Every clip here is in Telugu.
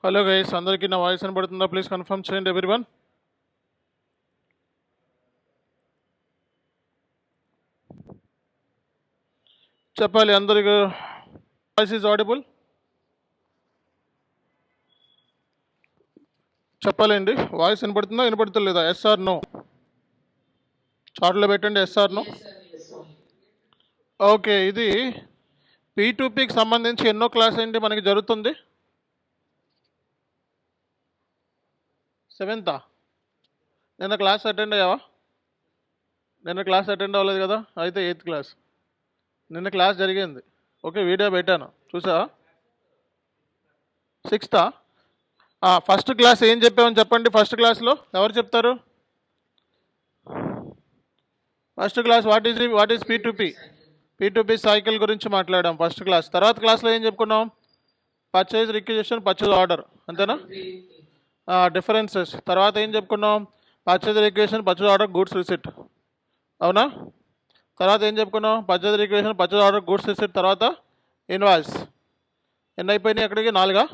హలో గైస్, అందరికీ నా వాయిస్ వినబడుతుందా? ప్లీజ్ కన్ఫర్మ్ చేయండి ఎవ్రీవన్. చెప్పాలి అందరికి. Voice is audible. చెప్పాలండి, వాయిస్ వినపడుతుందా వినపడుతుందా? ఎస్ఆర్ నో చాట్లో పెట్టండి. SR no. ఓకే, ఇది P2Pకి సంబంధించి ఎన్నో క్లాస్ ఏంటి మనకి జరుగుతుంది? 7th. నిన్న క్లాస్ అటెండ్ అయ్యావా? నిన్న క్లాస్ అటెండ్ అవ్వలేదు కదా? అయితే 8th క్లాస్. నిన్న క్లాస్ జరిగింది. ఓకే, వీడియో పెట్టాను, చూసావా? 6th. ఫస్ట్ క్లాస్ ఏం చెప్పామని చెప్పండి. ఫస్ట్ క్లాస్లో ఎవరు చెప్తారు? First class what is P2P cycle గురించి మాట్లాడాం ఫస్ట్ క్లాస్. తర్వాత క్లాస్లో ఏం చెప్పుకున్నాం? పర్చేజ్ రిక్విజిషన్, పర్చేజ్ ఆర్డర్, అంతేనా? డిఫరెన్సెస్. తర్వాత ఏం చెప్పుకున్నాం? Purchase requisition, purchase order, goods receipt, అవునా? తర్వాత ఏం చెప్పుకున్నాం? Purchase requisition, purchase order, goods receipt, తర్వాత ఇన్వాయిస్. ఎన్ని అయిపోయినాయి అక్కడికి? 4.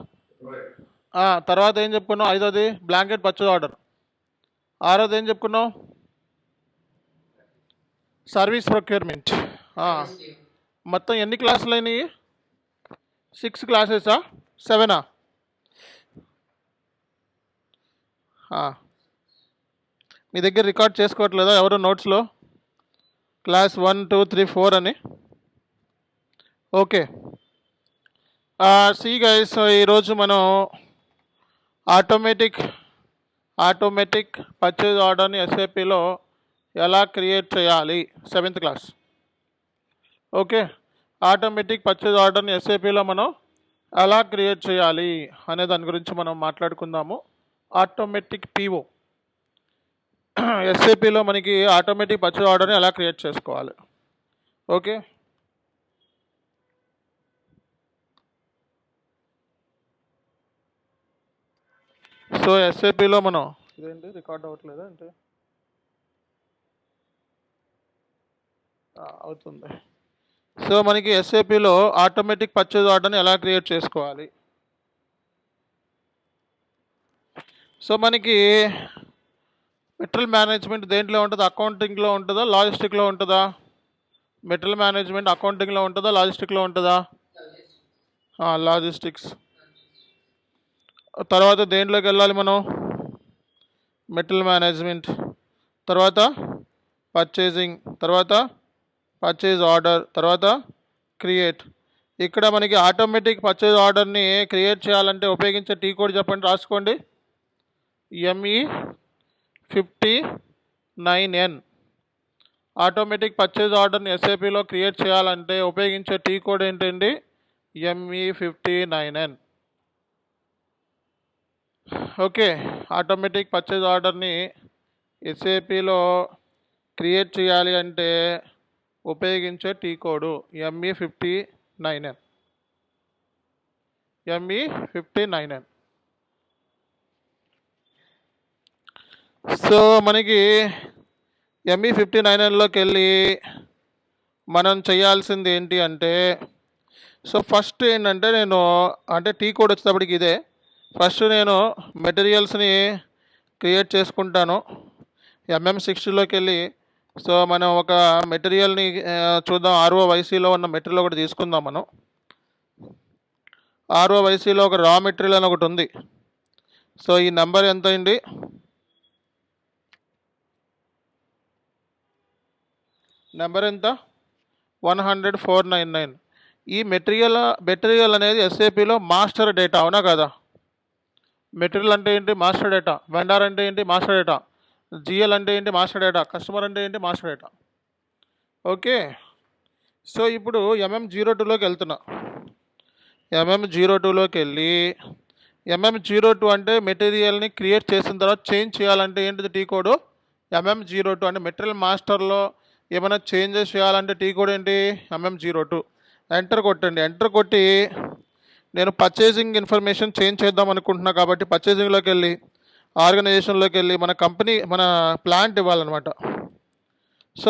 తర్వాత ఏం చెప్పుకున్నాం? 5వది బ్లాంకెట్ పర్చేజ్ ఆర్డర్. 6వది ఏం చెప్పుకున్నాం? Service procurement. మొత్తం ఎన్ని క్లాసులు అయినాయి? 6 క్లాసెసా? 7? మీ దగ్గర రికార్డ్ చేసుకోవట్లేదా ఎవరు నోట్స్లో? క్లాస్ 1, 2, 3, 4 అని. ఓకే, సి గైస్, ఈరోజు మనం ఆటోమేటిక్ పర్చేజ్ ఆర్డర్ని ఎస్ఏపిలో ఎలా క్రియేట్ చేయాలి, 7th class. Okay, automatic purchase ఆర్డర్ని ఎస్ఏపిలో మనం ఎలా క్రియేట్ చేయాలి అనే దాని గురించి మనం మాట్లాడుకుందాము. ఆటోమేటిక్ పిఓ ఎస్ఏపిలో మనకి ఆటోమేటిక్ పర్చేజ్ ఆర్డర్ని ఎలా క్రియేట్ చేసుకోవాలి. ఓకే, సో ఎస్ఏపిలో మనం ఇదేంటి రికార్డ్ అవ్వట్లేదా అంటే అవుతుంది. సో మనకి ఎస్ఏపిలో ఆటోమేటిక్ పర్చేజ్ ఆర్డర్ని ఎలా క్రియేట్ చేసుకోవాలి. సో మనకి మెటీరియల్ మేనేజ్మెంట్ దేంట్లో ఉంటుంది? అకౌంటింగ్లో ఉంటుందా, లాజిస్టిక్లో ఉంటుందా? మెటీరియల్ మేనేజ్మెంట్ అకౌంటింగ్లో ఉంటుందా, లాజిస్టిక్లో ఉంటుందా? లాజిస్టిక్స్. తర్వాత దేంట్లోకి వెళ్ళాలి మనం? మెటీరియల్ మేనేజ్మెంట్, తర్వాత పర్చేజింగ్, తర్వాత పర్చేజ్ ఆర్డర్, తర్వాత క్రియేట్. ఇక్కడ మనకి ఆటోమేటిక్ పర్చేజ్ ఆర్డర్ని క్రియేట్ చేయాలంటే ఉపయోగించే టీ కోడ్ చెప్పండి, రాసుకోండి. ME59N. ఆటోమేటిక్ పర్చేజ్ ఆర్డర్ని ఎస్ఏపిలో క్రియేట్ చేయాలంటే ఉపయోగించే టీ కోడ్ ఏంటండి? ME59N. ఓకే, ఆటోమేటిక్ పర్చేజ్ ఆర్డర్ని ఎస్ఏపిలో క్రియేట్ చేయాలి అంటే ఉపయోగించే tea code ME59N. ME59N. So మనకి ME59Nలోకి వెళ్ళి మనం చేయాల్సింది ఏంటి అంటే, సో ఫస్ట్ ఏంటంటే నేను టీ కోడ్ వచ్చేటప్పటికి ఇదే. ఫస్ట్ నేను మెటీరియల్స్ని క్రియేట్ చేసుకుంటాను. MM60లోకి వెళ్ళి, సో మనం ఒక మెటీరియల్ని చూద్దాం. ROYCలో ఉన్న మెటీరియల్ ఒకటి తీసుకుందాం మనం. ROYCలో ఒక రా మెటీరియల్ అని ఒకటి ఉంది. సో ఈ నెంబర్ ఎంత అండి? నెంబర్ ఎంత? 100,499. ఈ మెటీరియల్ అనేది ఎస్ఏపిలో మాస్టర్ డేటా, అవునా కదా? మెటీరియల్ అంటే ఏంటి? Master data. వెండర్ అంటే ఏంటి? Master data. GL అంటే ఏంటి? Master data. కస్టమర్ అంటే ఏంటి? Master data. ఓకే, సో ఇప్పుడు MM02లోకి వెళ్తున్నా. MM02లోకి వెళ్ళి, MM02 అంటే మెటీరియల్ని క్రియేట్ చేసిన తర్వాత చేంజ్ చేయాలంటే ఏంటిది టీ కోడ్? MM02. అంటే మెటీరియల్ మాస్టర్లో ఏమైనా చేంజెస్ చేయాలంటే టీ కోడ్ ఏంటి? MM02. ఎంటర్ కొట్టండి. ఎంటర్ కొట్టి నేను పర్చేజింగ్ ఇన్ఫర్మేషన్ చేంజ్ చేద్దాం అనుకుంటున్నా కాబట్టి పర్చేజింగ్లోకి వెళ్ళి, ఆర్గనైజేషన్లోకి వెళ్ళి మన కంపెనీ, మన ప్లాంట్ ఇవ్వాలన్నమాట. సో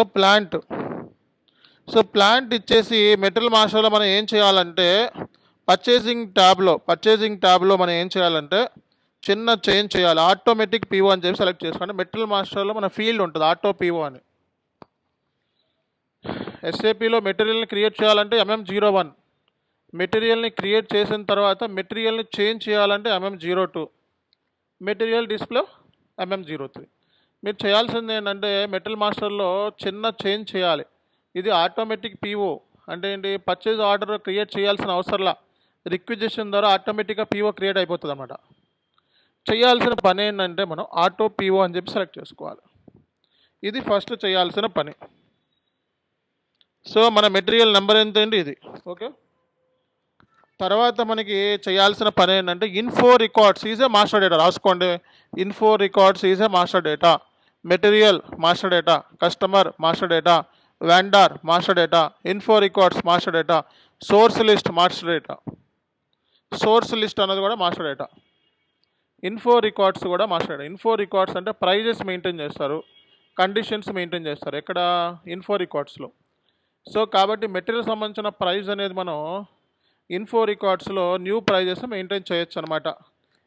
ప్లాంట్ ఇచ్చేసి మెటీరియల్ మాస్టర్లో మనం ఏం చేయాలంటే పర్చేసింగ్ ట్యాబ్లో మనం ఏం చేయాలంటే చిన్న చేంజ్ చేయాలి. ఆటోమేటిక్ పీఓ అని చెప్పి సెలెక్ట్ చేసుకోండి. మెటీరియల్ మాస్టర్లో మన ఫీల్డ్ ఉంటుంది ఆటో పీఓ అని. ఎస్ఏపిలో మెటీరియల్ని క్రియేట్ చేయాలంటే MM01, మెటీరియల్ని క్రియేట్ చేసిన తర్వాత మెటీరియల్ని చేంజ్ చేయాలంటే MM02, మెటీరియల్ డిస్ప్లే MM03. మీరు చేయాల్సింది ఏంటంటే మెటీరియల్ మాస్టర్లో చిన్న చేంజ్ చేయాలి. ఇది ఆటోమేటిక్ పీఓ అంటే ఏంటి, పర్చేజ్ ఆర్డర్ క్రియేట్ చేయాల్సిన అవసరంలా, రిక్విజిషన్ ద్వారా ఆటోమేటిక్గా పీఓ క్రియేట్ అయిపోతుంది అన్నమాట. చేయాల్సిన పని ఏంటంటే మనం ఆటో పీఓ అని చెప్పి సెలెక్ట్ చేసుకోవాలి. ఇది ఫస్ట్ చేయాల్సిన పని. సో మన మెటీరియల్ నెంబర్ ఎంత అండి ఇది, ఓకే. తర్వాత మనకి చేయాల్సిన పని ఏంటంటే info records is a master data. రాసుకోండి, info records is a master data. Material master data, customer master data, vendor master data, info records master data, source list master data. Source list అన్నది కూడా మాస్టర్ డేటా. ఇన్ఫో రికార్డ్స్ కూడా మాస్టర్ డేటా. ఇన్ఫో రికార్డ్స్ అంటే ప్రైజెస్ మెయింటైన్ చేస్తారు, కండిషన్స్ మెయింటైన్ చేస్తారు ఎక్కడ, ఇన్ఫో రికార్డ్స్లో. సో కాబట్టి మెటీరియల్ సంబంధించిన ప్రైస్ అనేది మనం ఇన్ఫో రికార్డ్స్లో న్యూ ప్రైజెస్ మెయింటైన్ చేయొచ్చు అనమాట.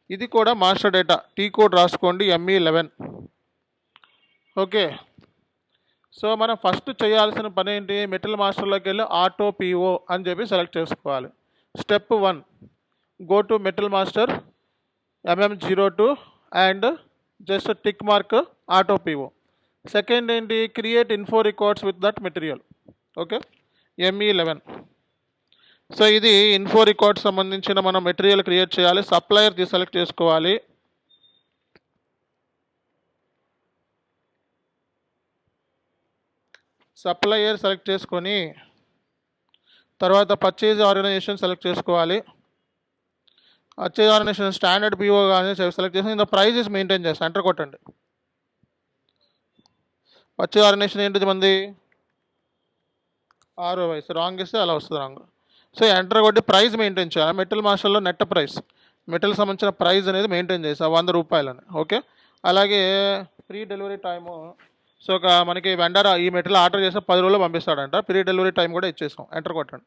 ఇది కూడా మాస్టర్ డేటా. టీ కోడ్ రాసుకోండి, ME11, ఓకే. సో మనం ఫస్ట్ చేయాల్సిన పని ఏంటి, మెటీరియల్ మాస్టర్లోకి వెళ్ళి ఆటో పీఓ అని చెప్పి సెలెక్ట్ చేసుకోవాలి. Step 1, go to material master MM02 and just tick mark auto PO. Second ఏంటి, create info records with that material, okay, ME11. So ఇది ఇన్ఫో రికార్డ్ సంబంధించిన మనం మెటీరియల్ క్రియేట్ చేయాలి. సప్లయర్ సెలెక్ట్ చేసుకోవాలి. సప్లయర్ సెలెక్ట్ చేసుకొని తర్వాత పర్చేజ్ ఆర్గనైజేషన్ సెలెక్ట్ చేసుకోవాలి. పర్చేజ్ ఆర్గనైజేషన్ స్టాండర్డ్ పీఓ కానీ సెలెక్ట్ చేసి ఇంత ప్రైజెస్ మెయింటైన్ చేస్తాం. ఎంటర్ కొట్టండి. పర్చేజ్ ఆర్గనైజేషన్ ఏంటిది మంది, ROI. రాంగ్ ఇస్తే అలా వస్తుంది రాంగ్. సో ఎంటర్ కొట్టి ప్రైస్ మెయింటైన్ చేయాలి. మెటీరియల్ మాస్టర్లో నెట్ ప్రైస్, మెటీరియల్ సంబంధించిన ప్రైస్ అనేది మెయింటైన్ చేస్తాం 100 రూపాయలని, ఓకే. అలాగే ప్రీ డెలివరీ టైము, సో మనకి వెండర్ ఈ మెటీరియల్ ఆర్డర్ చేస్తే 10 రోజుల్లో పంపిస్తాడంట. ప్రీ డెలివరీ టైం కూడా ఇచ్చేసాం. ఎంటర్ కొట్టండి,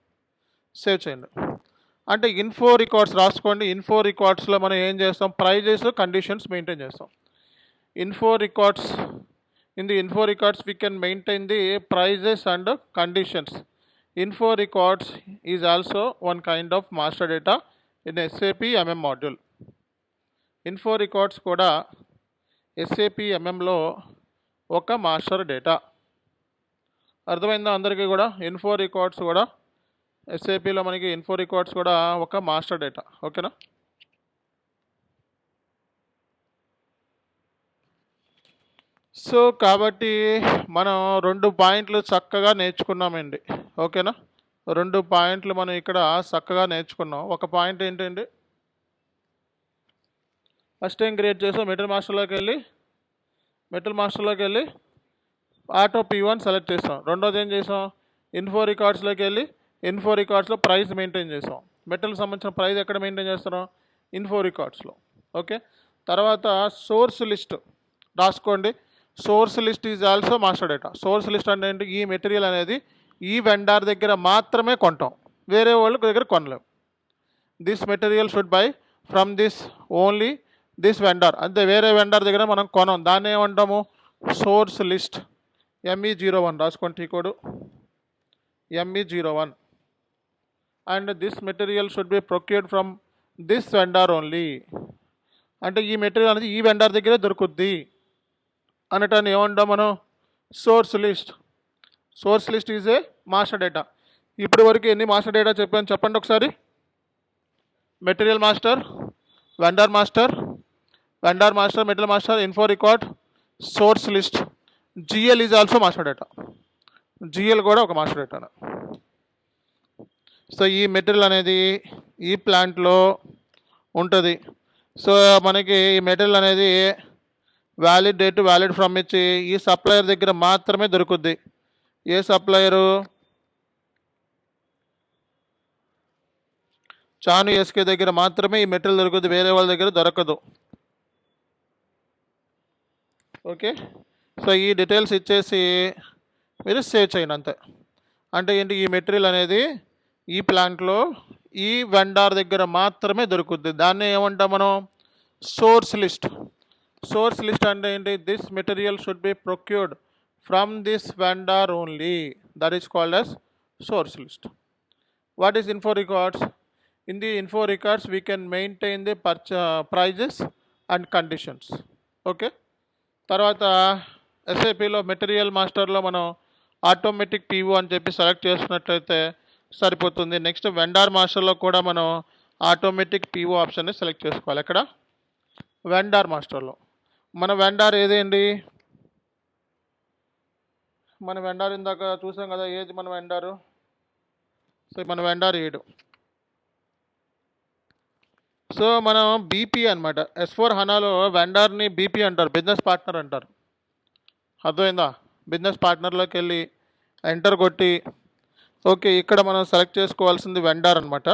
సేవ్ చేయండి. అంటే ఇన్ఫో రికార్డ్స్ రాసుకోండి. ఇన్ఫో రికార్డ్స్లో మనం ఏం చేస్తాం, ప్రైజెస్ కండిషన్స్ మెయింటైన్ చేస్తాం. Info records, in the info records we can maintain the prices and conditions. Info records is also one kind of master data in SAP MM module. Info records కూడా SAP MMలో ఒక మాస్టర్ డేటా. అర్థమైందా అందరికీ కూడా? ఇన్ఫో రికార్డ్స్ కూడా SAPలో మనకి ఇన్ఫో రికార్డ్స్ కూడా ఒక మాస్టర్ డేటా, ఓకేనా. సో కాబట్టి మనం 2 పాయింట్లు చక్కగా నేర్చుకున్నామండి, ఓకేనా. 2 పాయింట్లు మనం ఇక్కడ చక్కగా నేర్చుకున్నాం. ఒక పాయింట్ ఏంటండి, ఫస్ట్ ఏం క్రియేట్ చేసాం, మెటీరియల్ మాస్టర్లోకి వెళ్ళి ఆటో P1 సెలెక్ట్ చేసాం. రెండోది ఏం చేసాం, ఇన్ఫో రికార్డ్స్లోకి వెళ్ళి ఇన్ఫో రికార్డ్స్లో ప్రైస్ మెయింటైన్ చేసాం. మెటీరియల్ సంబంధించిన ప్రైస్ ఎక్కడ మెయింటైన్ చేస్తున్నాం, ఇన్ఫో రికార్డ్స్లో, ఓకే. తర్వాత సోర్స్ లిస్ట్ రాసుకోండి. Source list is also master data. Source list అంటే ఏంటి, ఈ మెటీరియల్ అనేది ఈ వెండర్ దగ్గర మాత్రమే కొంటాం, వేరే వాళ్ళ దగ్గర కొనలేం. This material should buy from this only this vendor, అంతే, వేరే వెండర్ దగ్గర మనం కొనం. దాన్ని ఏమంటాము, సోర్స్ లిస్ట్. ME01 రాసుకోండి, T code ME01. And this material should be procured from this vendor only, అంటే ఈ మెటీరియల్ అనేది ఈ వెండర్ దగ్గరే దొరుకుద్ది అనటాన్ని ఏమంటాం మనం, source list. Source list is a master data. ఇప్పటి వరకు ఎన్ని మాస్టర్ డేటా చెప్పాను చెప్పండి ఒకసారి. Material master, vendor master, material master, info record, source list. GL is also master data. GL కూడా ఒక మాస్టర్ డేటా. సో ఈ మెటీరియల్ అనేది ఈ ప్లాంట్లో ఉంటుంది. సో మనకి ఈ మెటీరియల్ అనేది వ్యాలిడ్ డేట్, వ్యాలిడ్ ఫ్రమ్ ఇచ్చి ఈ సప్లయర్ దగ్గర మాత్రమే దొరుకుద్ది. ఏ సప్లయరు, చాను SK దగ్గర మాత్రమే ఈ మెటీరియల్ దొరుకుద్ది, వేరే వాళ్ళ దగ్గర దొరకదు, ఓకే. సో ఈ డీటెయిల్స్ ఇచ్చేసి మీరు సేవ్ చేయండి అంతే. అంటే ఏంటి, ఈ మెటీరియల్ అనేది ఈ ప్లాంట్లో ఈ వెండార్ దగ్గర మాత్రమే దొరుకుద్ది. దాన్ని ఏమంటాం మనం? Source list. సోర్స్ లిస్ట్ అంటే ఏంటి? This material should be procured from this vendor only. That is called as source list. What is info records? In the info records we can maintain the prices and conditions. Okay. తర్వాత ఎస్ఏపిలో మెటీరియల్ మాస్టర్లో మనం ఆటోమేటిక్ పీఓ అని చెప్పి సెలెక్ట్ చేసినట్లయితే సరిపోతుంది. నెక్స్ట్ వెండార్ మాస్టర్లో కూడా మనం ఆటోమేటిక్ పీఓ ఆప్షన్ని సెలెక్ట్ చేసుకోవాలి. ఎక్కడ? వెండార్ మాస్టర్లో. మన వెండార్ ఏదేంటి? మన వెండార్ ఇందాక చూసాం కదా, ఏది మన వెండారు? సో మన వెండార్ ఏడు. సో మనం బీపీ అనమాట. S4 హనాలో వెండార్ని బీపీ అంటారు, బిజినెస్ పార్ట్నర్ అంటారు. అర్థమైందా? బిజినెస్ పార్ట్నర్లోకి వెళ్ళి ఎంటర్ కొట్టి ఓకే, ఇక్కడ మనం సెలెక్ట్ చేసుకోవాల్సింది వెండార్ అనమాట.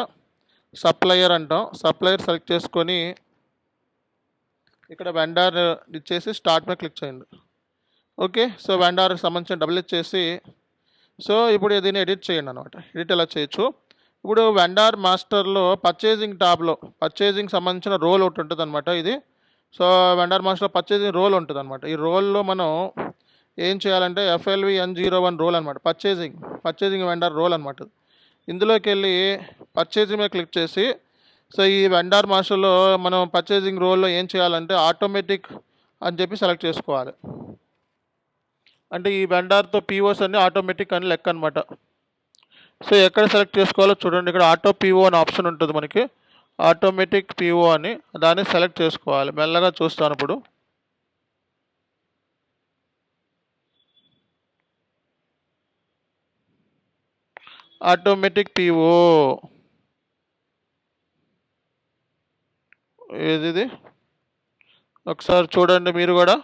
సప్లయర్ అంటాం. సప్లయర్ సెలెక్ట్ చేసుకొని ఇక్కడ వెండార్ ఇచ్చేసి స్టార్ట్ మీద క్లిక్ చేయండి. ఓకే. సో వెండార్కి సంబంధించిన డబ్బులు ఇచ్చేసి సో ఇప్పుడు దీన్ని ఎడిట్ చేయండి అనమాట. ఎడిట్ ఎలా చేయొచ్చు? ఇప్పుడు వెండార్ మాస్టర్లో పర్చేజింగ్ టాబ్లో పర్చేజింగ్ సంబంధించిన రోల్ ఒకటి ఉంటుంది అనమాట ఇది. సో వెండార్ మాస్టర్లో పర్చేజింగ్ రోల్ ఉంటుంది అనమాట. ఈ రోల్లో మనం ఏం చేయాలంటే FLVN01 రోల్ అనమాట. పర్చేజింగ్ వెండార్ రోల్ అనమాట. ఇందులోకి వెళ్ళి పర్చేజింగ్ మీద క్లిక్ చేసి సో ఈ వెండార్ మాస్టర్లో మనం పర్చేజింగ్ రోల్లో ఏం చేయాలంటే ఆటోమేటిక్ అని చెప్పి సెలెక్ట్ చేసుకోవాలి. అంటే ఈ వెండార్తో పీఓస్ అన్ని ఆటోమేటిక్ అని లెక్క అనమాట. సో ఎక్కడ సెలెక్ట్ చేసుకోవాలో చూడండి. ఇక్కడ ఆటో పీఓ అని ఆప్షన్ ఉంటుంది మనకి. ఆటోమేటిక్ పీఓ అని దాన్ని సెలెక్ట్ చేసుకోవాలి. మెల్లగా చూస్తాను ఇప్పుడు. ఆటోమేటిక్ పీఓ ఏది? ఒకసారి చూడండి మీరు కూడా.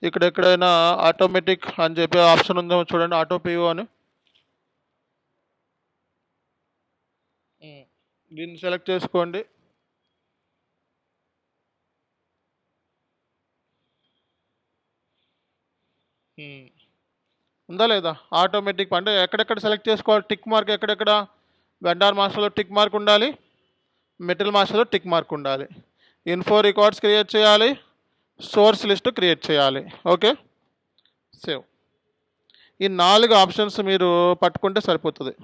ఇక్కడ ఎక్కడైనా ఆటోమేటిక్ అని చెప్పి ఆప్షన్ ఉందేమో చూడండి, ఆటో పీఓ అని. దీన్ని సెలెక్ట్ చేసుకోండి. ఉందా లేదా? ఆటోమేటిక్ అంటే ఎక్కడెక్కడ సెలెక్ట్ చేసుకోవాలి? టిక్ మార్క్ ఎక్కడెక్కడ? వెండార్ మాస్టర్లో టిక్ మార్క్ ఉండాలి, మెటీరియల్ మాస్టర్లో టిక్ మార్క్ ఉండాలి, ఇన్ఫో రికార్డ్స్ క్రియేట్ చేయాలి, సోర్స్ లిస్ట్ క్రియేట్ చేయాలి. Okay, save. ఈ 4 ఆప్షన్స్ మీరు పట్టుకుంటే సరిపోతుంది.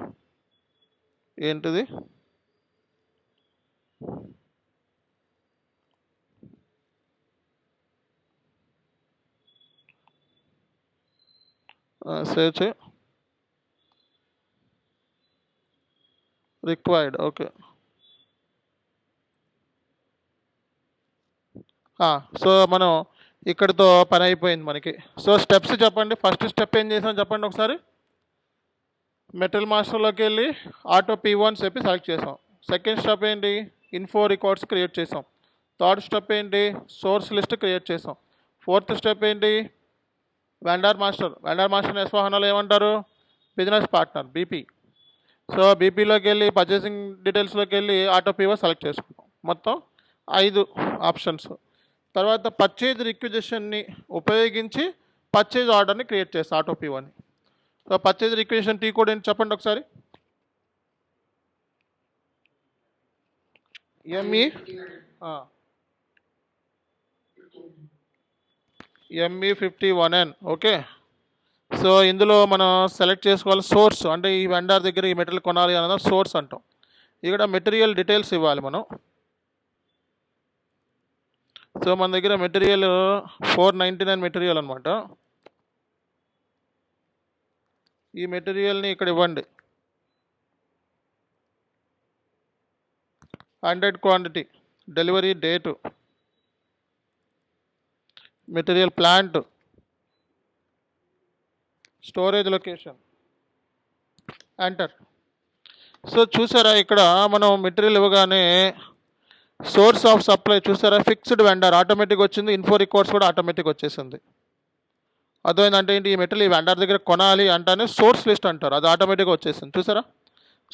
ఏంటిది? సేవ్ చే రిక్వైర్డ్. ఓకే. సో మనం ఇక్కడితో పని అయిపోయింది మనకి. సో స్టెప్స్ చెప్పండి. ఫస్ట్ స్టెప్ ఏం చేసాం చెప్పండి ఒకసారి. మెటీరియల్ మాస్టర్లోకి వెళ్ళి ఆటో P1 చెప్పి సెలెక్ట్ చేసాం. సెకండ్ స్టెప్ ఏంటి? ఇన్ఫో రికార్డ్స్ క్రియేట్ చేసాం. థర్డ్ స్టెప్ ఏంటి? సోర్స్ లిస్ట్ క్రియేట్ చేసాం. ఫోర్త్ స్టెప్ ఏంటి? వెండార్ మాస్టర్ S4 హనాలో ఏమంటారు? Business partner, BP. సో బీపీలోకి వెళ్ళి పర్చేసింగ్ డీటెయిల్స్లోకి వెళ్ళి ఆటో పీఓ సెలెక్ట్ చేసుకున్నాం. మొత్తం 5 ఆప్షన్స్. తర్వాత పర్చేజ్ రిక్విజిషన్ని ఉపయోగించి పర్చేజ్ ఆర్డర్ని క్రియేట్ చేస్తాం ఆటో పీఓని. So purchase requisition T code ఏంటి చెప్పండి ఒకసారి. ME51N. ఓకే. సో ఇందులో మనం సెలెక్ట్ చేసుకోవాలి సోర్స్, అంటే ఈ వెండార్ దగ్గర ఈ మెటీరియల్ కొనాలి అన్నది సోర్స్ అంటాం. ఇక్కడ మెటీరియల్ డీటెయిల్స్ ఇవ్వాలి మనం. సో మన దగ్గర మెటీరియల్ 499 మెటీరియల్ అనమాట. ఈ మెటీరియల్ని ఇక్కడ ఇవ్వండి. 100 quantity, delivery date, material plant, storage location, enter. So చూసారా ఇక్కడ మనం మెటీరియల్ ఇవ్వగానే సోర్స్ ఆఫ్ సప్లై చూసారా, ఫిక్స్డ్ వెండర్ ఆటోమేటిక్ వచ్చింది. ఇన్ఫో రికార్డ్స్ కూడా ఆటోమేటిక్ వచ్చేసింది. అర్థమైందంటే ఏంటి? ఈ మెటీరియల్ ఈ వెండర్ దగ్గర కొనాలి అంటేనే సోర్స్ లిస్ట్ అంటారు, అది ఆటోమేటిక్గా వచ్చేసింది. చూసారా,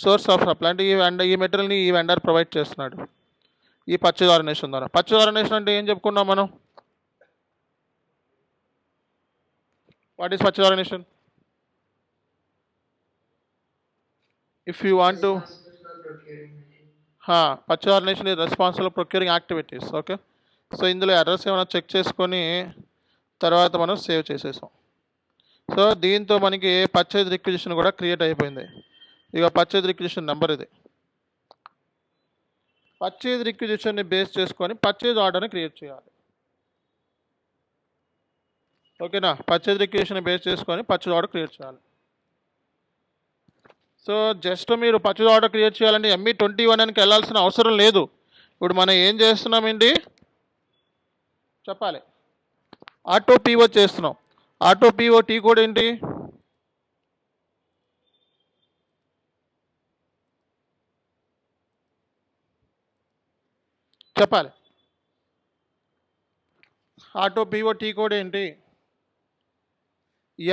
సోర్స్ ఆఫ్ సప్లై అంటే ఈ మెటీరియల్ని ఈ వెండర్ ప్రొవైడ్ చేస్తున్నాడు ఈ పర్చేజ్ ఆర్గనైజేషన్ ద్వారా. పర్చేజ్ ఆర్గనైజేషన్ అంటే ఏం చెప్పుకున్నాం మనం? What is purchase organisation? If you want to purchase organisation is responsible procuring activities. Okay, so ఇందులో ఎర్రర్స్ ఏమైనా చెక్ చేసుకొని తర్వాత మనం సేవ్ చేసేసాం. సో దీంతో మనకి పర్చేజ్ రిక్విజిషన్ కూడా క్రియేట్ అయిపోయింది. ఇక పర్చేజ్ రిక్విజిషన్ నెంబర్ ఇది. పర్చేజ్ రిక్విజిషన్ని బేస్ చేసుకొని పర్చేజ్ ఆర్డర్ని క్రియేట్ చేయాలి. ఓకేనా, పర్చేజ్ రిక్విజిషన్ బేస్ చేసుకొని పర్చేజ్ ఆర్డర్ క్రియేట్ చేయాలి. సో జస్ట్ మీరు పర్చేజ్ ఆర్డర్ క్రియేట్ చేయాలంటే ME21 అని వెళ్ళాల్సిన అవసరం లేదు. ఇప్పుడు మనం ఏం చేస్తున్నామండి చెప్పాలి, ఆటో పీఓ చేస్తున్నాం. ఆటో పీఓ టీ కోడ్ ఏంటి? చెప్పాలి. ఆటో పీఓ టీ కోడ్ ఏంటి?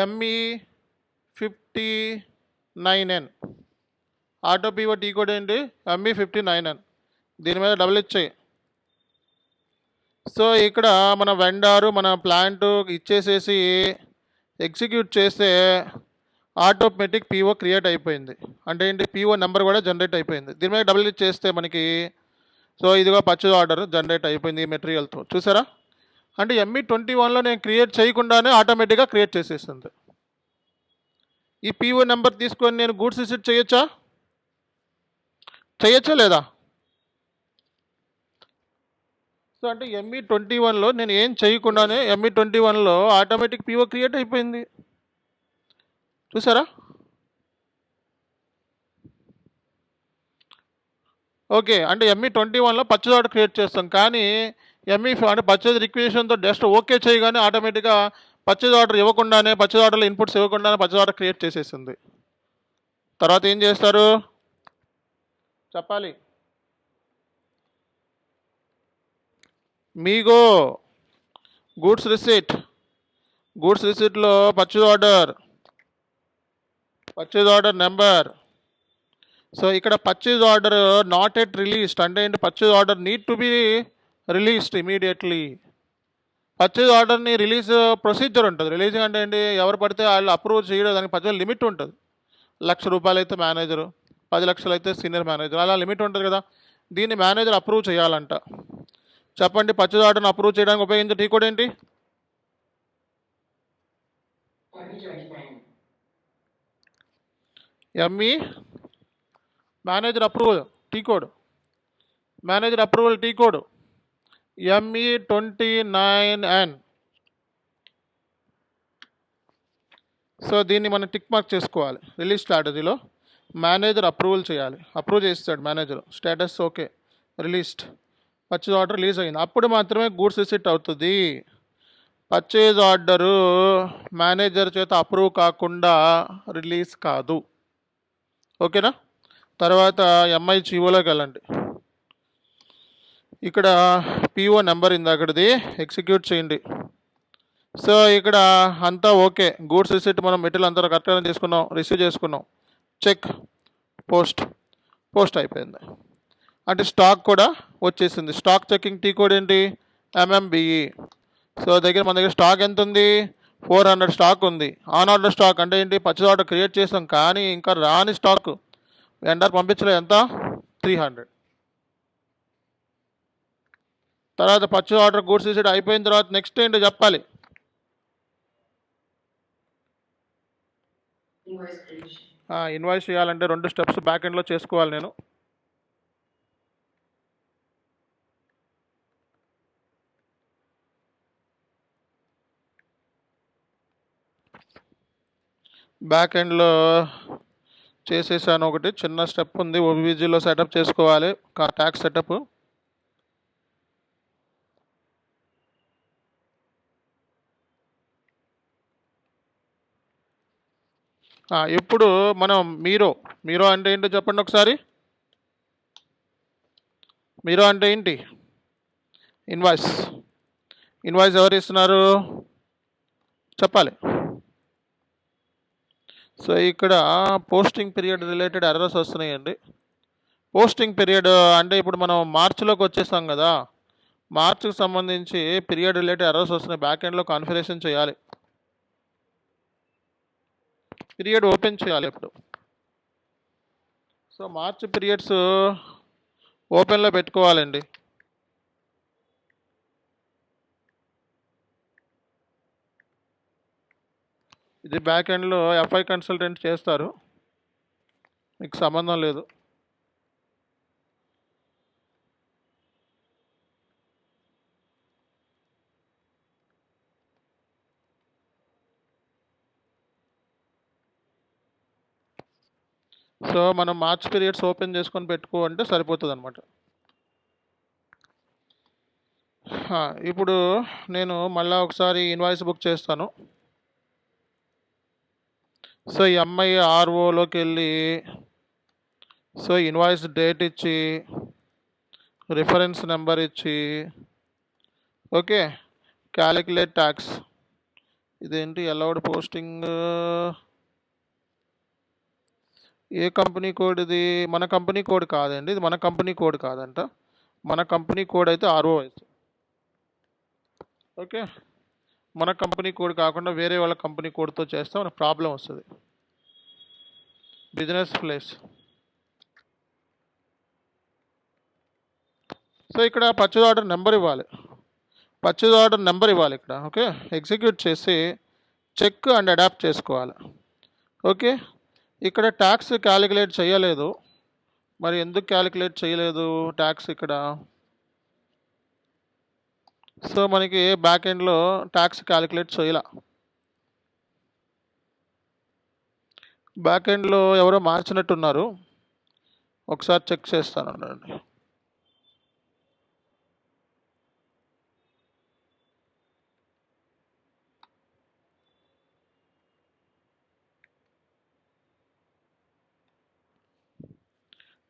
ME59N. Auto PO tea code ఏంటి? ME59N. దీని మీద డబుల్ ఇచ్చాయి. సో ఇక్కడ మన వెండారు మన ప్లాంట్ ఇచ్చేసేసి ఎగ్జిక్యూట్ చేస్తే ఆటోమేటిక్ పీఓ క్రియేట్ అయిపోయింది. అంటే ఏంటి, పీఓ నెంబర్ కూడా జనరేట్ అయిపోయింది. దీని మీద డబుల్ ఇచ్ చేస్తే మనకి సో ఇదిగో పర్చేజ్ ఆర్డర్ జనరేట్ అయిపోయింది ఈ మెటీరియల్తో. చూసారా, అంటే ME21లో నేను క్రియేట్ చేయకుండానే ఆటోమేటిక్గా క్రియేట్ చేసేస్తుంది. ఈ పీఓ నెంబర్ తీసుకొని నేను గూడ్స్ రిసీట్ చేయొచ్చా లేదా? సో అంటే ME21లో నేను ఏం చేయకుండానే ME21లో ఆటోమేటిక్ పీఓ క్రియేట్ అయిపోయింది. చూసారా? ఓకే, అంటే ME21లో పర్చేజ్ ఆర్డర్ క్రియేట్ చేస్తాం, కానీ అంటే పర్చేజ్ రిక్విజిషన్తో జస్ట్ ఓకే చేయగానే ఆటోమేటిక్గా పర్చేజ్ ఆర్డర్ ఇవ్వకుండానే, పర్చేజ్ ఆర్డర్లో ఇన్పుట్స్ ఇవ్వకుండానే పర్చేజ్ ఆర్డర్ క్రియేట్ చేసేసింది. తర్వాత ఏం చేస్తారు చెప్పాలి. మీగో గూడ్స్ రిసీట్లో పర్చేజ్ ఆర్డర్ నెంబర్. సో ఇక్కడ purchase order not yet released అంటే ఏంటి, purchase order need to be released immediately. Purchase ఆర్డర్ని రిలీజ్ ప్రొసీజర్ ఉంటుంది. రిలీజింగ్ అంటే ఏంటి, ఎవరు పడితే వాళ్ళు అప్రూవ్ చేయడం, దానికి పర్చేజ్ లిమిట్ ఉంటుంది. ₹1,00,000 అయితే మేనేజరు, 10 లక్షలు అయితే సీనియర్ మేనేజర్, అలా లిమిట్ ఉంటుంది కదా. దీన్ని మేనేజర్ అప్రూవ్ చేయాలంట. చెప్పండి, పర్చేజ్ ఆర్డర్ని అప్రూవ్ చేయడానికి ఉపయోగించే టీ కోడ్ ఏంటి? ME manager approval T code. ME29N. So దీన్ని మనం టిక్ మార్క్ చేసుకోవాలి. రిలీజ్ స్ట్రాటజీలో మేనేజర్ అప్రూవల్ చేయాలి. అప్రూవ్ చేస్తాడు manager, status okay, released, purchase order release అయింది. అప్పుడు మాత్రమే గూడ్స్ రిసీట్ అవుతుంది. పర్చేజ్ ఆర్డరు మేనేజర్ చేత అప్రూవ్ కాకుండా రిలీజ్ కాదు. ఓకేనా? తర్వాత MIGOలోకి వెళ్ళండి. ఇక్కడ PO నెంబర్ ఇందాకటిది ఎగ్జిక్యూట్ చేయండి. సో ఇక్కడ అంతా ఓకే, గూడ్స్ రిసీట్ మనం మెటీరియల్ అంతా కరెక్ట్గా తీసుకున్నాం, రిసీవ్ చేసుకున్నాం, చెక్, పోస్ట్ అయిపోయింది. అంటే స్టాక్ కూడా వచ్చేసింది. స్టాక్ చెకింగ్ టీ కోడ్ ఏంటి? MMBE. సో మన దగ్గర స్టాక్ ఎంత ఉంది? 400 స్టాక్ ఉంది. ఆన్ ఆర్డర్ స్టాక్ అంటే ఏంటి, పర్చేజ్ ఆర్డర్ క్రియేట్ చేసాం కానీ ఇంకా రాని స్టాక్ వెండర్ పంపించలేదు. ఎంత? 300. తర్వాత పర్చేజ్ ఆర్డర్ గూడ్స్ రిసీట్ అయిపోయిన తర్వాత నెక్స్ట్ ఏంటో చెప్పాలి. ఇన్వాయిస్ చేయాలంటే 2 స్టెప్స్ బ్యాక్ ఎండ్లో చేసుకోవాలి నేను. బ్యాక్ ఎండ్లో చేసేసాను. ఒకటి చిన్న స్టెప్ ఉంది, OBBGలో సెటప్ చేసుకోవాలి, ట్యాక్స్ సెటప్. ఇప్పుడు మనం మీరో అంటే ఏంటో చెప్పండి ఒకసారి. మీరో అంటే ఏంటి? ఇన్వాయిస్ ఎవరు ఇస్తున్నారు చెప్పాలి. సో ఇక్కడ పోస్టింగ్ పీరియడ్ రిలేటెడ్ ఎర్రర్స్ వస్తున్నాయండి. పోస్టింగ్ పీరియడ్ అంటే ఇప్పుడు మనం మార్చిలోకి వచ్చేసాం కదా, మార్చికి సంబంధించి పీరియడ్ రిలేటెడ్ ఎర్రర్స్ వస్తున్నాయి. బ్యాక్ ఎండ్లో కాన్ఫిగరేషన్ చేయాలి, పీరియడ్ ఓపెన్ చేయాలి ఇప్పుడు. సో మార్చ్ పీరియడ్స్ ఓపెన్లో పెట్టుకోవాలండి. ఇది బ్యాక్ ఎండ్లో ఎఫ్ఐ కన్సల్టెంట్ చేస్తారు, మీకు సంబంధం లేదు. సో మనం మార్చ్ పీరియడ్స్ ఓపెన్ చేసుకొని పెట్టుకోమంటే సరిపోతుంది అనమాట. ఇప్పుడు నేను మళ్ళీ ఒకసారి ఇన్వాయిస్ బుక్ చేస్తాను. సో ఈ అమ్మాయి ఆర్ఓలోకి వెళ్ళి సో ఇన్వాయిస్ డేట్ ఇచ్చి రిఫరెన్స్ నెంబర్ ఇచ్చి ఓకే క్యాలిక్యులేట్ ట్యాక్స్. ఇదేంటి అలౌడ్ పోస్టింగ్, ఏ కంపెనీ కోడ్ ఇది? మన కంపెనీ కోడ్ కాదండి, ఇది మన కంపెనీ కోడ్ కాదంట. మన కంపెనీ కోడ్ అయితే ఆర్ఓఎస్. ఓకే, మన కంపెనీ కోడ్ కాకుండా వేరే వాళ్ళ కంపెనీ కోడ్తో చేస్తే మనకు ప్రాబ్లం వస్తుంది. Business place. సో ఇక్కడ పర్చేజ్ ఆర్డర్ నెంబర్ ఇవ్వాలి, పర్చేజ్ ఆర్డర్ నెంబర్ ఇవ్వాలి ఇక్కడ. ఓకే, ఎగ్జిక్యూట్ చేసి చెక్ అండ్ అడాప్ట్ చేసుకోవాలి. ఓకే, ఇక్కడ ట్యాక్స్ క్యాలిక్యులేట్ చేయలేదు, మరి ఎందుకు క్యాలిక్యులేట్ చేయలేదు ట్యాక్స్ ఇక్కడ? సో మనకి బ్యాక్ ఎండ్లో ట్యాక్స్ క్యాలిక్యులేట్ చేయాల. బ్యాక్ ఎండ్లో ఎవరో మార్చినట్టున్నారు, ఒకసారి చెక్ చేస్తానండి.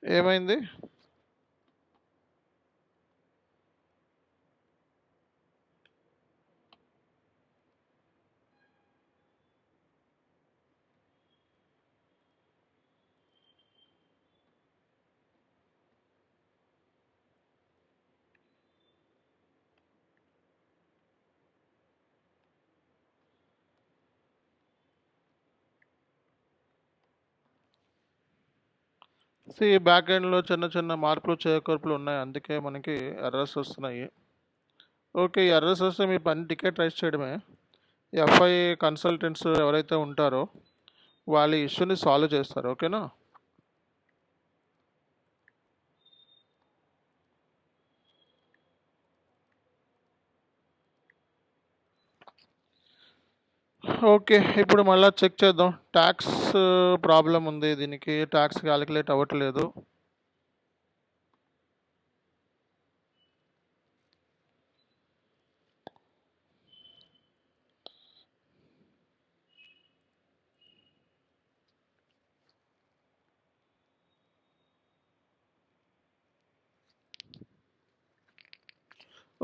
ఏమైంది? బ్యాక్ ఎండ్లో చిన్న చిన్న మార్పులు చేకూర్పులు ఉన్నాయి, అందుకే మనకి ఎర్రర్స్ వస్తున్నాయి. ఓకే, ఈ ఎర్రర్స్ వస్తే మీ పని టికెట్ రైజ్ చేయడమే. ఎఫ్ఐ కన్సల్టెంట్స్ ఎవరైతే ఉంటారో వాళ్ళ ఇష్యూని సాల్వ్ చేస్తారు. ఓకేనా? ఓకే, ఇప్పుడు మళ్ళీ చెక్ చేద్దాం. ట్యాక్స్ ప్రాబ్లం ఉంది, దీనికి ట్యాక్స్ క్యాలిక్యులేట్ అవ్వట్లేదు.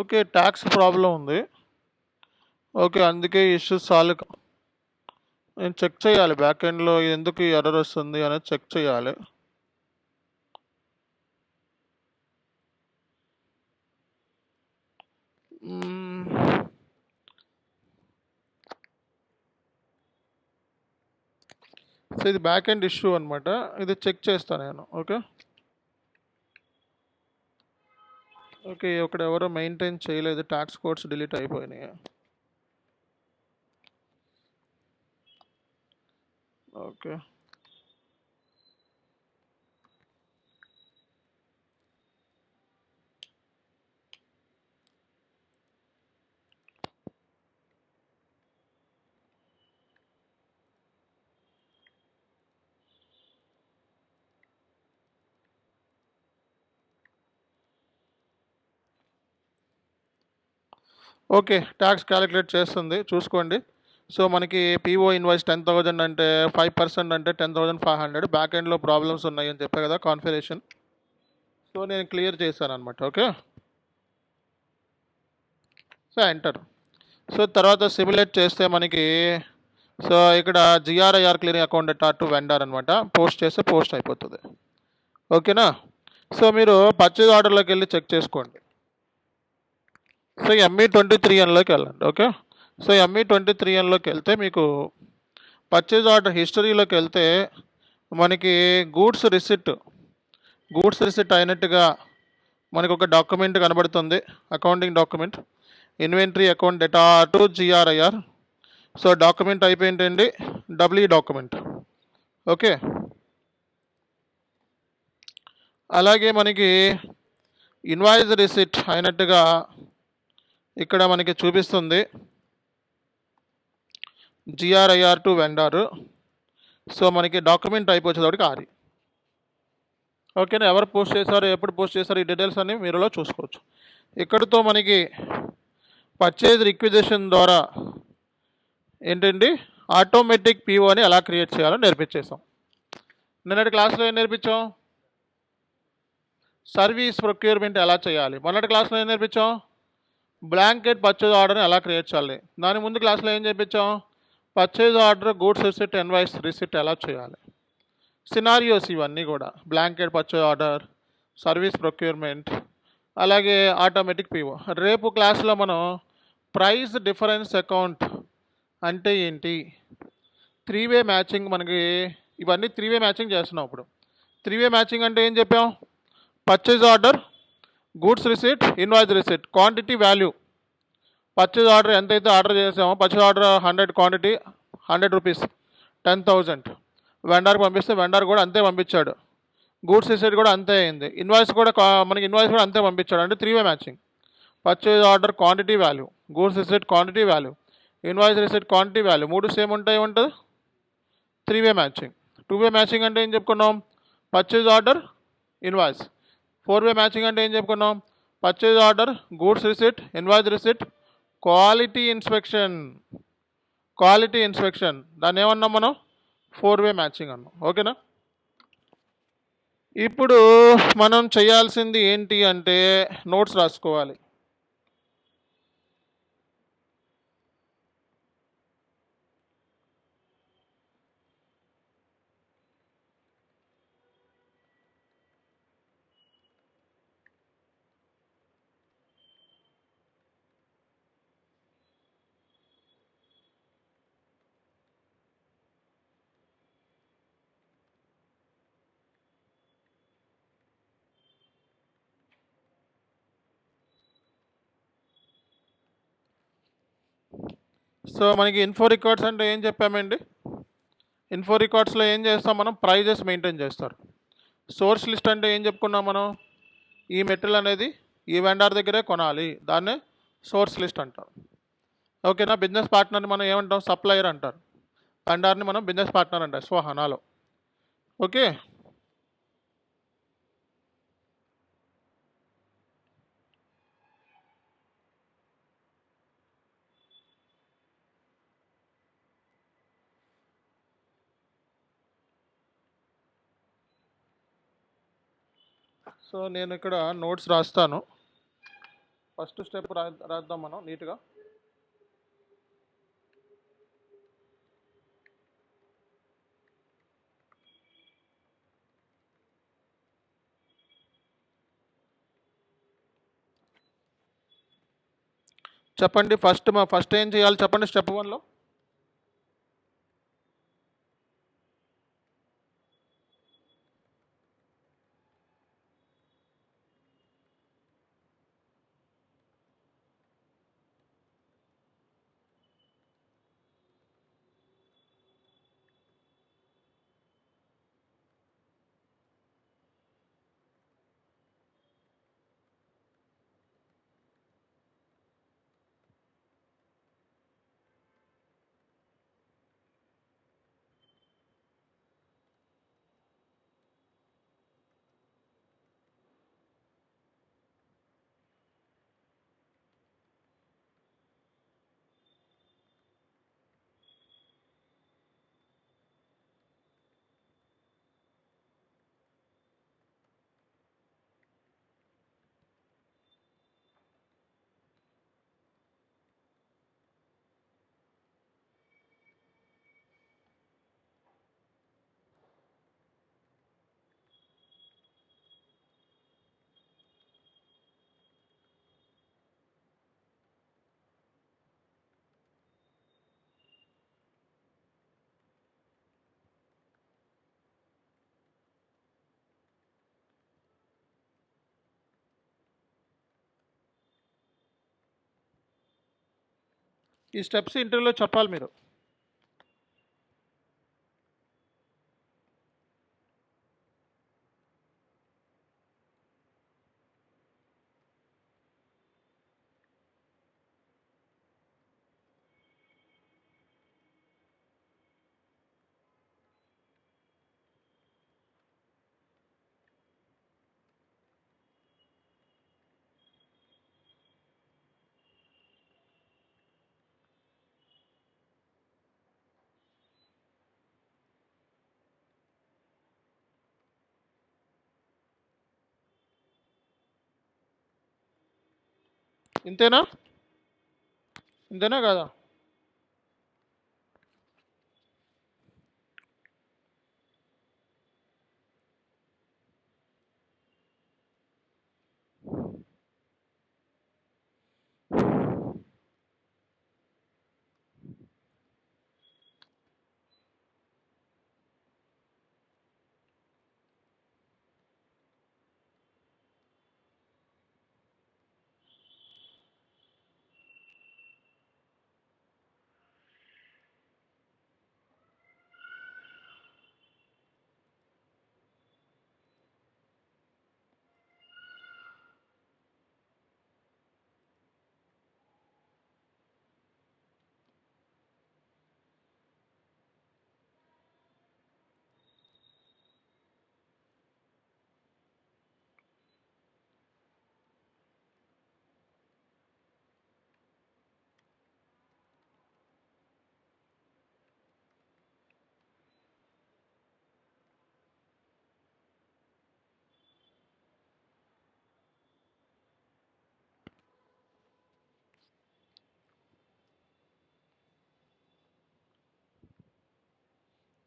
ఓకే, ట్యాక్స్ ప్రాబ్లం ఉంది. ఓకే, అందుకే ఇష్యూ సాల్వ్ నేను చెక్ చేయాలి. బ్యాక్ ఎండ్లో ఎందుకు ఎర్రర్ వస్తుంది అనేది చెక్ చేయాలి. సో ఇది బ్యాక్ ఎండ్ ఇష్యూ అనమాట, ఇది చెక్ చేస్తాను నేను. ఓకే ఓకే, ఇక్కడ ఎవరో మెయింటైన్ చేయలేదు, ట్యాక్స్ కోడ్స్ డిలీట్ అయిపోయినాయి. ఓకే, ఓకే ట్యాక్స్ క్యాలిక్యులేట్ చేస్తుంది, చూసుకోండి. సో మనకి పీఓ ఇన్వాయిస్ 10,000 అంటే 5% అంటే 10,500. బ్యాక్ ఎండ్లో ప్రాబ్లమ్స్ ఉన్నాయి అని చెప్పే కదా కాన్ఫిగరేషన్. సో నేను క్లియర్ చేశాను అనమాట. Okay, so enter. సో తర్వాత సిమ్యులేట్ చేస్తే మనకి సో ఇక్కడ జిఆర్ఐఆర్ క్లియరింగ్ అకౌంట్ టాటు వెండర్ అనమాట, పోస్ట్ చేస్తే పోస్ట్ అయిపోతుంది. ఓకేనా? సో మీరు పర్చేజ్ ఆర్డర్లోకి వెళ్ళి చెక్ చేసుకోండి. సో ME23Nలోకి వెళ్ళండి. ఓకే, సో ME23Nలోకి వెళ్తే మీకు పర్చేజ్ ఆర్డర్ హిస్టరీలోకి వెళ్తే మనకి గూడ్స్ రిసిప్ట్ గూడ్స్ రిసిట్ అయినట్టుగా మనకు ఒక డాక్యుమెంట్ కనబడుతుంది, accounting document, inventory account data to GRIR. So document అయిపోయిందండి, డబ్ల్యూ డాక్యుమెంట్. ఓకే, అలాగే మనకి ఇన్వాయిస్ రిసిట్ అయినట్టుగా ఇక్కడ మనకి చూపిస్తుంది, జిఆర్ఐఆర్ టు వెండారు. సో మనకి డాక్యుమెంట్ అయిపోయేటప్పటికి ఆరి. ఓకేనా, ఎవరు పోస్ట్ చేశారు, ఎప్పుడు పోస్ట్ చేశారు, ఈ డీటెయిల్స్ అన్ని మీరులో చూసుకోవచ్చు. ఇక్కడితో మనకి పర్చేజ్ రిక్విజిషన్ ద్వారా ఏంటండి ఆటోమేటిక్ పీఓని ఎలా క్రియేట్ చేయాలో నేర్పించేసాం. నిన్నటి క్లాస్లో ఏం నేర్పించాం? సర్వీస్ ప్రొక్యూర్మెంట్ ఎలా చేయాలి. మొన్నటి క్లాస్లో ఏం నేర్పించాం? బ్లాంకెట్ పర్చేజ్ ఆర్డర్ని ఎలా క్రియేట్ చేయాలి. దాని ముందు క్లాస్లో ఏం చెప్పించాం? Purchase order, goods receipt, invoice receipt ఎలా చేయాలి. సినారియోస్ ఇవన్నీ కూడా, blanket purchase order, service procurement, అలాగే ఆటోమేటిక్ పీఓ. రేపు క్లాస్లో మనం ప్రైస్ డిఫరెన్స్ అకౌంట్ అంటే ఏంటి, 3-వే మ్యాచింగ్, మనకి ఇవన్నీ 3-వే మ్యాచింగ్ చేస్తున్నాం. ఇప్పుడు 3-వే మ్యాచింగ్ అంటే ఏం చెప్పాం? Purchase order, goods receipt, invoice receipt, quantity value. Purchase order ఎంతైతే ఆర్డర్ చేసామో, పర్చేజ్ ఆర్డర్ 100 క్వాంటిటీ 100 రూపీస్ 10,000 వెండర్కి పంపిస్తే వెండర్ కూడా అంతే పంపించాడు. గూడ్స్ రిసిట్ కూడా అంతే అయింది. ఇన్వాయిస్ కూడా మనకి ఇన్వాయిస్ కూడా అంతే పంపించాడు. అంటే 3-వే matching. Purchase order quantity value, goods receipt quantity value, invoice receipt quantity value, 3 same ఉంటుంది. 3-వే మ్యాచింగ్. 2-వే మ్యాచింగ్ అంటే ఏం చెప్పుకున్నాం? Purchase order, invoice. 4-వే మ్యాచింగ్ అంటే ఏం చెప్పుకున్నాం? Purchase order, goods receipt, invoice receipt, quality inspection. Quality inspection దాన్ని ఏమన్నాం మనం? 4-వే మ్యాచింగ్ అన్నాం. ఓకేనా. ఇప్పుడు మనం చేయాల్సింది ఏంటి అంటే నోట్స్ రాసుకోవాలి. సో మనకి ఇన్ఫో రికార్డ్స్ అంటే ఏం చెప్పామండి? ఇన్ఫో రికార్డ్స్లో ఏం చేస్తాం మనం? ప్రైజెస్ మెయింటైన్ చేస్తారు. సోర్స్ లిస్ట్ అంటే ఏం చెప్పుకున్నాం మనం? ఈ మెటీరియల్ అనేది ఈ వెండర్ దగ్గరే కొనాలి, దాన్నే సోర్స్ లిస్ట్ అంటారు. ఓకేనా. బిజినెస్ పార్ట్నర్ని మనం ఏమంటాం? సప్లయర్ అంటారు. వెండర్ని మనం బిజినెస్ పార్ట్నర్ అంటారు స్వహనాలో. ఓకే. సో నేను ఇక్కడ నోట్స్ రాస్తాను. ఫస్ట్ స్టెప్ రాద్దాం మనం నీట్గా. చెప్పండి, ఫస్ట్ ఏం చేయాలి చెప్పండి స్టెప్ 1లో? ఈ స్టెప్స్ ఇంటర్వ్యూలో చెప్పాలి మీరు. ఇంతేనా కదా?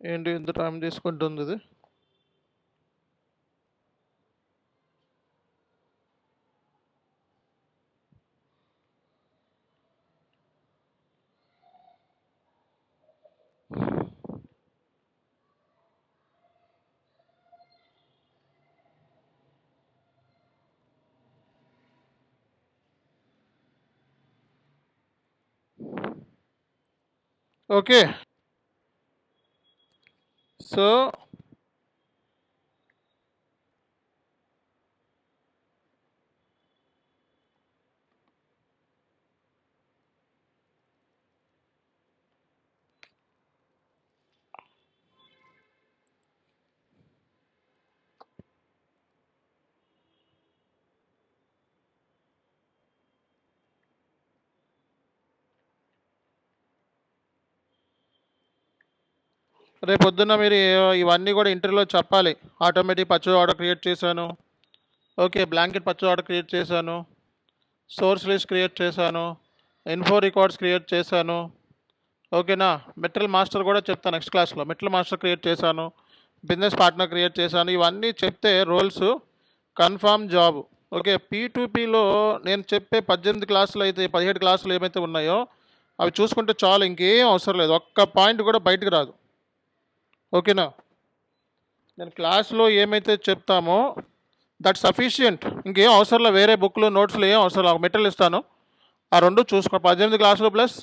ఏంటి ఇంత టైం తీసుకుంటుంది ఇది? ఓకే, సో రేపొద్దున్న మీరు ఇవన్నీ కూడా ఇంటర్వ్యూలో చెప్పాలి. ఆటోమేటిక్ పర్చేజ్ ఆర్డర్ క్రియేట్ చేశాను, okay, blanket purchase order create చేశాను, సోర్స్ లిస్ట్ క్రియేట్ చేశాను, ఇన్ఫో రికార్డ్స్ క్రియేట్ చేశాను, ఓకేనా. మెటీరియల్ మాస్టర్ కూడా చెప్తాను నెక్స్ట్ క్లాస్లో. మెటీరియల్ మాస్టర్ క్రియేట్ చేశాను, బిజినెస్ పార్ట్నర్ క్రియేట్ చేశాను. ఇవన్నీ చెప్తే రోల్స్ కన్ఫామ్ జాబ్. ఓకే, P2Pలో నేను చెప్పే 18 క్లాసులు అయితే 17 క్లాసులు ఏమైతే ఉన్నాయో అవి చూసుకుంటే చాలు, ఇంకేం అవసరం లేదు. ఒక్క పాయింట్ కూడా బయటకు రాదు, ఓకేనా. నేను క్లాస్లో ఏమైతే చెప్తామో దట్ సఫిషియంట్, ఇంకేం అవసరం లేదు. వేరే బుక్లు నోట్స్లు ఏం అవసరం లేదు. మెటీరియల్ ఇస్తాను, ఆ రెండు చూసుకో. 18 క్లాసులు ప్లస్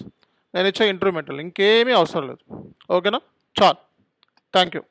నేను ఇచ్చే ఇంటర్వ్యూ మెటీరియల్, ఇంకేమీ అవసరం లేదు, ఓకేనా. చాలు, థ్యాంక్ యూ.